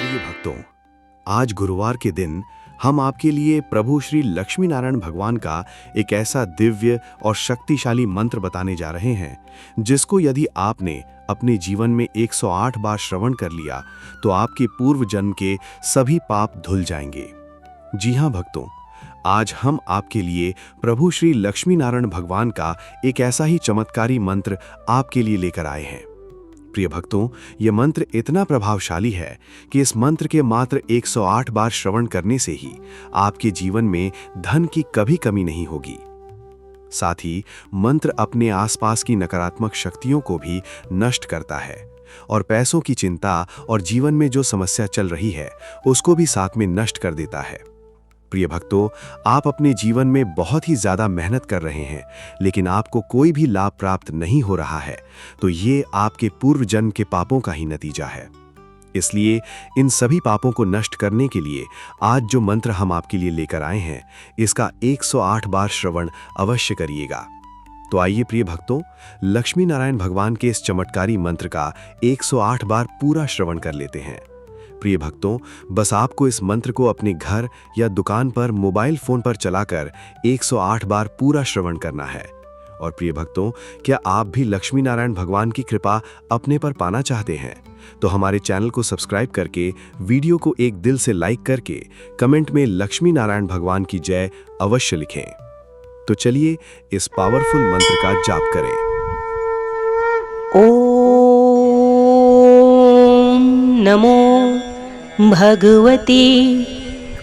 प्रिय भक्तों, आज गुरुवार के दिन हम आपके लिए प्रभु श्री लक्ष्मी नारायण भगवान का एक ऐसा दिव्य और शक्तिशाली मंत्र बताने जा रहे हैं जिसको यदि आपने अपने जीवन में 108 बार श्रवण कर लिया तो आपके पूर्व जन्म के सभी पाप धुल जाएंगे। जी हाँ भक्तों, आज हम आपके लिए प्रभु श्री लक्ष्मी नारायण भगवान का एक ऐसा ही चमत्कारी मंत्र आपके लिए लेकर आए हैं। प्रिय भक्तों, यह मंत्र इतना प्रभावशाली है कि इस मंत्र के मात्र 108 बार श्रवण करने से ही आपके जीवन में धन की कभी कमी नहीं होगी। साथ ही मंत्र अपने आसपास की नकारात्मक शक्तियों को भी नष्ट करता है और पैसों की चिंता और जीवन में जो समस्या चल रही है उसको भी साथ में नष्ट कर देता है। प्रिय भक्तों, आप अपने जीवन में बहुत ही ज्यादा मेहनत कर रहे हैं लेकिन आपको कोई भी लाभ प्राप्त नहीं हो रहा है, तो ये आपके पूर्व जन्म के पापों का ही नतीजा है। इसलिए इन सभी पापों को नष्ट करने के लिए आज जो मंत्र हम आपके लिए लेकर आए हैं, इसका 108 बार श्रवण अवश्य करिएगा। तो आइए प्रिय भक्तों, लक्ष्मी नारायण भगवान के इस चमत्कारी मंत्र का 108 बार पूरा श्रवण कर लेते हैं। प्रिय भक्तों, बस आपको इस मंत्र को अपने घर या दुकान पर मोबाइल फोन पर चलाकर 108 बार पूरा श्रवण करना है। और प्रिय भक्तों, क्या आप भी लक्ष्मी नारायण भगवान की कृपा अपने पर पाना चाहते हैं? तो हमारे चैनल को सब्सक्राइब करके, वीडियो को एक दिल से लाइक करके कमेंट में लक्ष्मी नारायण भगवान की जय अवश्य लिखें। तो चलिए इस पावरफुल मंत्र का जाप करें। ओम नमो भगवते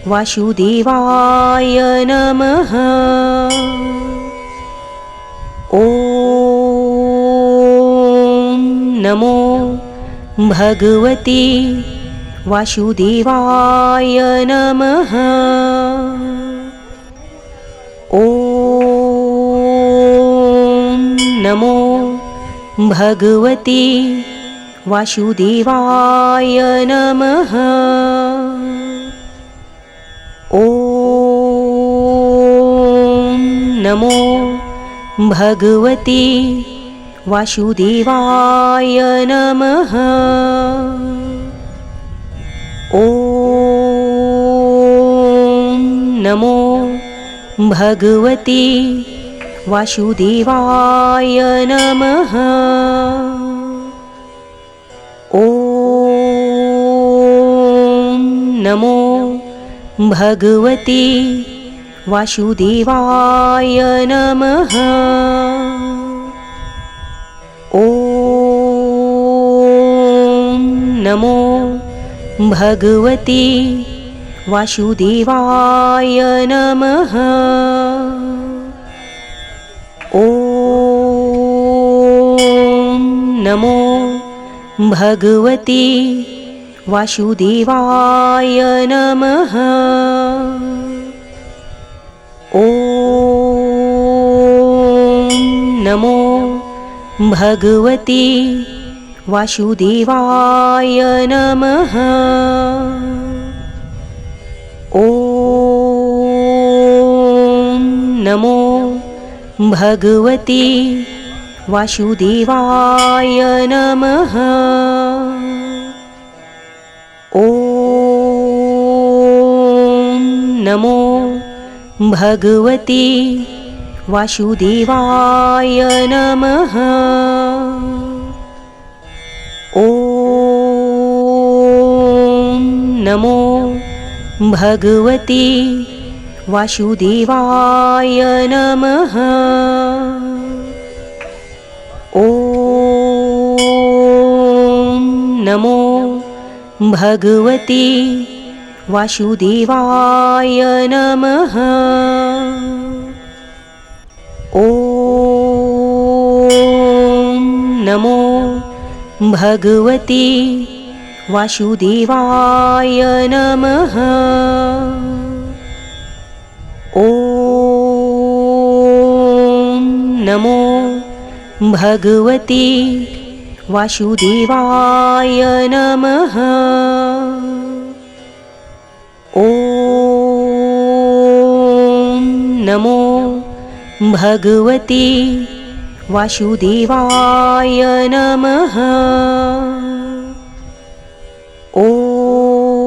वासुदेवाय नमः। ओम नमो भगवते वासुदेवाय नमः। ओम नमो भगवते वासुदेवाय नमः। ओम नमो भगवते वासुदेवाय नमः। ओम नमो भगवते वासुदेवाय नमः। ओम नमो भगवते वासुदेवाय नमः। ओम नमो भगवते वासुदेवाय नमः। ओम नमो भगवते वासुदेवाय नमः। ओम नमो भगवते वासुदेवाय नमः। ओम नमो भगवते वासुदेवाय नमः। ओम नमो भगवते वासुदेवाय नमः। ओम नमो भगवते वासुदेवाय नमः। ओम नमो भगवते वासुदेवाय नमः। ओम नमो भगवते वासुदेवाय नमः। ओम नमो भगवते वासुदेवाय नमः। ओम नमो भगवते वासुदेवाय नमः। ओम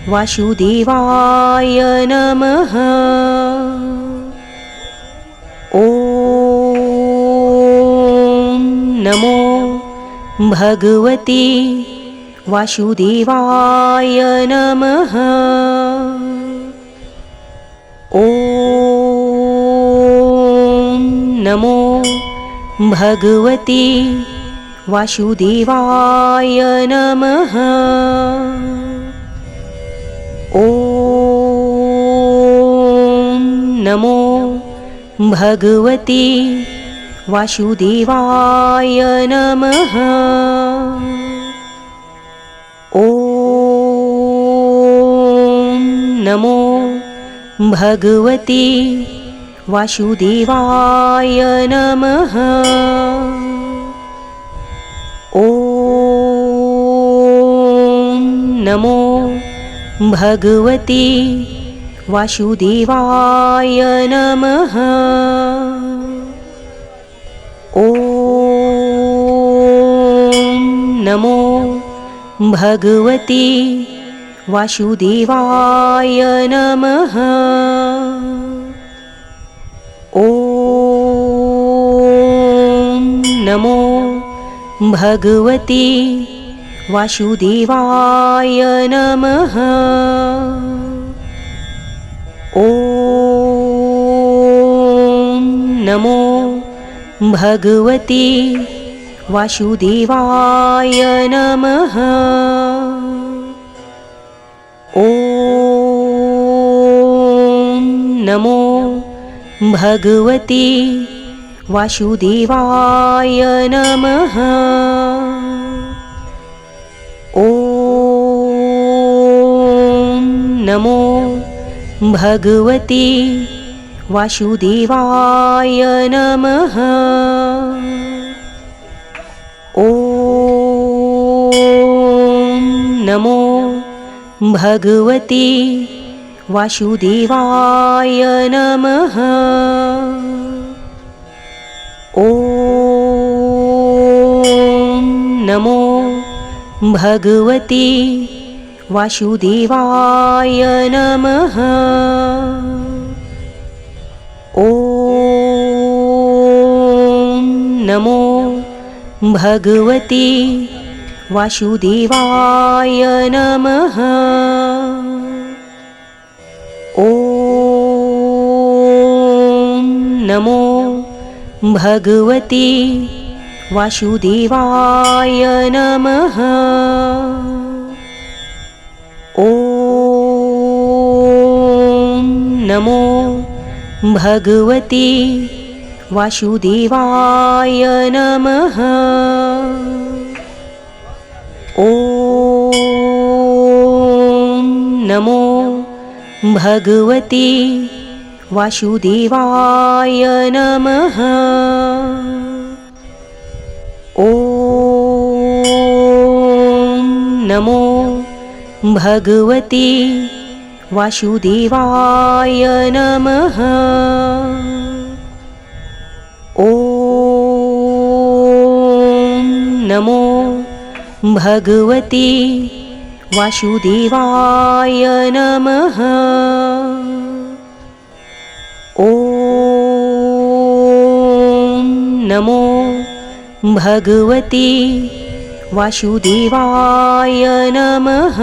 वासुदेवाय नमः। ॐ नमो भगवते वासुदेवाय नमः। ॐ नमो भगवते वासुदेवाय नमः। ॐ नमो भगवते वासुदेवाय नमः। ॐ नमो भगवते वासुदेवाय नमः। ॐ नमो भगवते वासुदेवाय नमः। ॐ नमो भगवते वासुदेवाय नमः। ॐ नमो भगवते वासुदेवाय नमः। ॐ नमो भगवते वासुदेवाय नमः। ॐ नमो भगवते वासुदेवाय नमः। ॐ नमो भगवते वासुदेवाय नमः। ॐ नमो भगवते वासुदेवाय नमः। ॐ नमो भगवते वासुदेवाय नमः। ॐ नमो भगवते वासुदेवाय नमः। ॐ नमो भगवते वासुदेवाय नमः। ॐ नमो भगवते वासुदेवाय नमः। ॐ नमो भगवते वासुदेवाय नमः। ॐ नमो भगवते वासुदेवाय नमः। ॐ नमो भगवते वासुदेवाय नमः। ॐ नमो भगवते वासुदेवाय नमः।